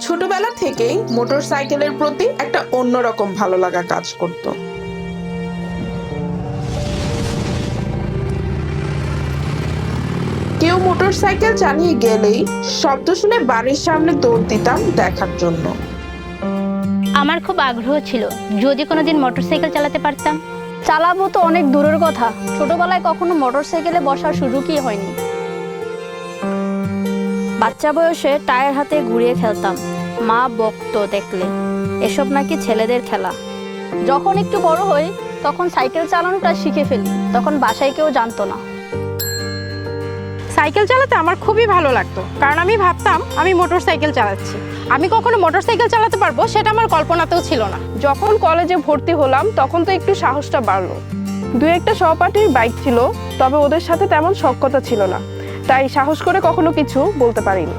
ছোটবেলা থেকেই মোটরসাইকেলের প্রতি একটা অন্যরকম ভালো লাগা কাজ করত। কেউ মোটরসাইকেল চালিয়ে গেলেই শব্দ শুনে বাড়ির সামনে দৌড় দিতাম দেখার জন্য। আমার খুব আগ্রহ ছিল যদি কোনোদিন মোটরসাইকেল চালাতে পারতাম। চালাবো তো অনেক দূরের কথা, ছোটবেলায় কখনো মোটরসাইকেলে বসার সুযোগই হয়নি। বাচ্চা বয়সে টায়ার হাতে ঘুরিয়ে খেলতাম, মা বকতো দেখলে এসব নাকি ছেলেদের খেলা। যখন একটু বড় হই তখন সাইকেল চালানোটা শিখে ফেলি, তখন বাসায় কেউ জানতো না। সাইকেল চালাতে আমার খুবই ভালো লাগতো, কারণ আমি ভাবতাম আমি মোটরসাইকেল চালাচ্ছি। আমি কখনো মোটরসাইকেল চালাতে পারবো সেটা আমার কল্পনাতেও ছিল না। যখন কলেজে ভর্তি হলাম তখন তো একটু সাহসটা বাড়লো। দু একটা সহপাঠীর বাইক ছিল, তবে ওদের সাথে তেমন সখ্যতা ছিল না, তাই সাহস করে কখনো কিছু বলতে পারিনি।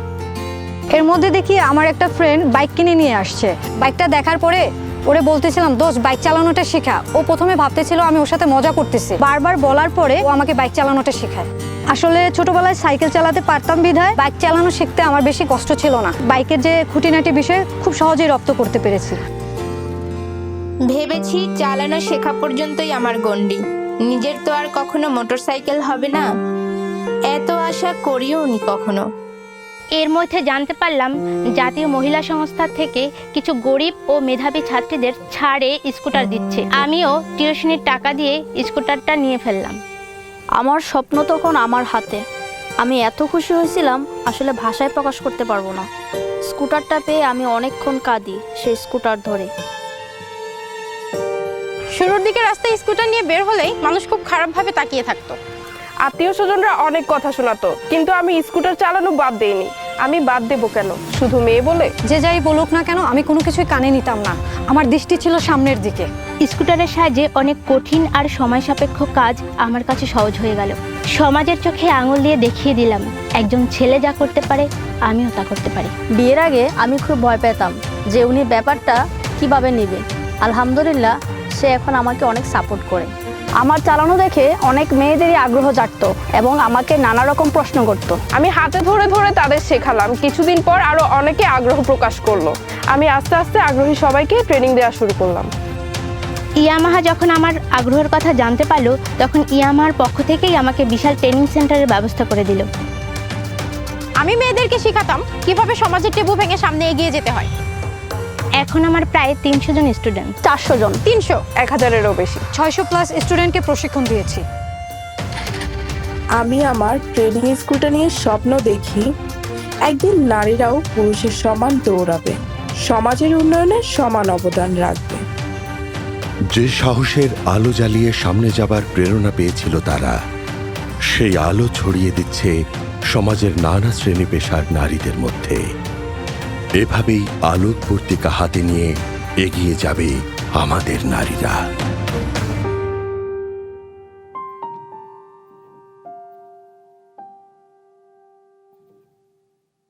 এর মধ্যে দেখি আমার একটা ফ্রেন্ড বাইক কিনে নিয়ে আসছে। বাইকটা দেখার পরে ওরে বলতেছিলাম, দোস্ত বাইক চালানোটা শেখা। ও প্রথমে ভাবতেছিল আমি ওর সাথে মজা করতেছি, বারবার বলার পরে ও আমাকে বাইক চালানোটা শেখায়। আসলে ছোটবেলায় সাইকেল চালাতে পারতাম বিধায় বাইক চালানো শিখতে আমার বেশি কষ্ট ছিল না। বাইকের যে খুঁটিনাটি বিষয় খুব সহজেই রপ্ত করতে পেরেছি। ভেবেছি চালানো শেখা পর্যন্তই আমার গণ্ডি, নিজের তো আর কখনো মোটরসাইকেল হবে না, এত আশা করিও নি কখনো। এর মধ্যে জানতে পারলাম জাতীয় মহিলা সংস্থা থেকে কিছু গরিব ও মেধাবী ছাত্রীদের ছাড়ে স্কুটার দিচ্ছে। আমিও টিউশনির টাকা দিয়ে স্কুটারটা নিয়ে ফেললাম। আমার স্বপ্ন তখন আমার হাতে, আমি এত খুশি হয়েছিলাম আসলে ভাষায় প্রকাশ করতে পারবো না। স্কুটারটা পেয়ে আমি অনেকক্ষণ কাঁদি সেই স্কুটার ধরে। শুরুর দিকে রাস্তায় স্কুটার নিয়ে বের হলেই মানুষ খুব খারাপভাবে তাকিয়ে থাকতো। আত্মীয় স্বজনরা অনেক কথা শোনাতো, কিন্তু আমি স্কুটার চালানো বাদ দেইনি। আমি বাদ দেবো কেন, শুধু মেয়ে বলে? যে যাই বলুক না কেন আমি কোনো কিছুই কানে নিতাম না, আমার দৃষ্টি ছিল সামনের দিকে। স্কুটারের সাহায্যে অনেক কঠিন আর সময় সাপেক্ষ কাজ আমার কাছে সহজ হয়ে গেল। সমাজের চোখে আঙুল দিয়ে দেখিয়ে দিলাম একজন ছেলে যা করতে পারে আমিও তা করতে পারি। বিয়ের আগে আমি খুব ভয় পেতাম যে উনি ব্যাপারটা কিভাবে নেবে। আলহামদুলিল্লাহ সে এখন আমাকে অনেক সাপোর্ট করে। আমার চালানো দেখে অনেক মেয়েদেরই আগ্রহ জাগতো এবং আমাকে নানা রকম প্রশ্ন করতো। আমি হাতে ধরে ধরে তাদের শেখালাম। কিছুদিন পর আরো অনেকে আগ্রহ প্রকাশ করলো। আমি আস্তে আস্তে আগ্রহী সবাইকে ট্রেনিং দেওয়া শুরু করলাম। ইয়ামাহা যখন আমার আগ্রহের কথা জানতে পারলো তখন ইয়ামাহার পক্ষ থেকেই আমাকে বিশাল ট্রেনিং সেন্টারের ব্যবস্থা করে দিল। আমি মেয়েদেরকে শেখাতাম কিভাবে সমাজের টেবু ভেঙে সামনে এগিয়ে যেতে হয়। এখন আমার প্রায় 300 জন স্টুডেন্ট। 400 জন, 300, 1000-এরও বেশি, 600+ স্টুডেন্টকে প্রশিক্ষণ দিয়েছি। আমি আমার ট্রেনিং স্কুলটা নিয়ে স্বপ্ন দেখি একদিন নারীরাও পুরুষের সমান দৌড়াবে, সমাজের উন্নয়নে সমান অবদান রাখবে। যে সাহসের আলো জ্বালিয়ে সামনে যাবার প্রেরণা পেয়েছিল তারা, সেই আলো ছড়িয়ে দিচ্ছে সমাজের নানা শ্রেণী পেশার নারীদের মধ্যে। এভাবেই আলোক পত্রিকা হাতে নিয়ে এগিয়ে যাবে আমাদের নারীরা।